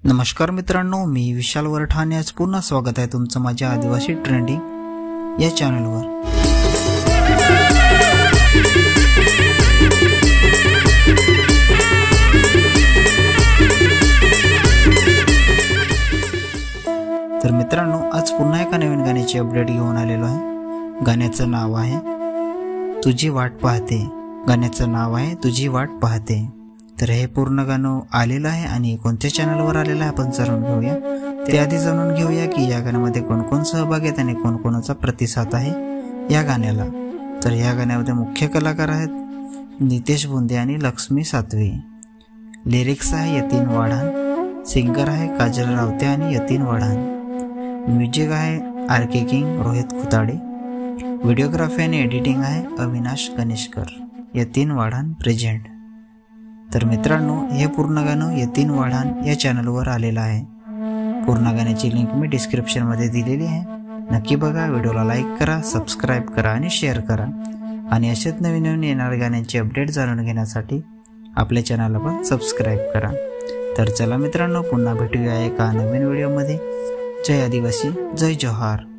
नमस्कार मित्रांनो, मी विशाल वरठाणे आज पुन्हा स्वागत आहे तुमचं माझ्या आदिवासी ट्रेंडिंग या चॅनलवर। तर मित्रांनो, आज पुन्हा एका नवीन गाण्याची अपडेट घेऊन आलेलो आहे। गाण्याचं नाव आहे तुझी वाट पाहते। गाण्याचं नाव आहे तुझी वाट पाहते। तर हे पूर्ण गाणं आलेलं आहे आणि कोणत्या चॅनलवर आलेलं आहे आपण जाणून घेऊया। त्याआधी जाणून घेऊया की या गाण्यामध्ये कोण कोण सहभागी आहेत आणि कोण कोणाचा प्रतिसाद आहे या गाण्याला। तर या गाण्यामध्ये मुख्य कलाकार आहेत नितेश बुंदे आणि लक्ष्मी सातवे। लिरिक्स आहे यतीन वाढान। सिंगर आहे काजल रावते आणि यतीन वाढान। म्युझिक आहे आर.के. किंग रोहित खुताडे। व्हिडिओग्राफी आणि एडिटिंग आहे अविनाश गणेशकर। यतीन वाढान प्रेझेंट। तर मित्रांनो, हे पूर्ण गाणं यतीन वाढान या चॅनलवर आलेलं आहे। पूर्ण गाण्याची लिंक मी डिस्क्रिप्शन मध्ये दिलेली आहे, नक्की बघा। व्हिडिओला लाईक करा, सबस्क्राईब करा आणि शेअर करा आणि असेच नवीन नवीन येणाऱ्या गाण्यांची अपडेट जाणून घेण्यासाठी आपल्या चॅनलला पण सबस्क्राईब करा। तर चला मित्रांनो, पुन्हा भेटूया एका नवीन व्हिडिओमध्ये। जय आदिवासी, जय जोहार।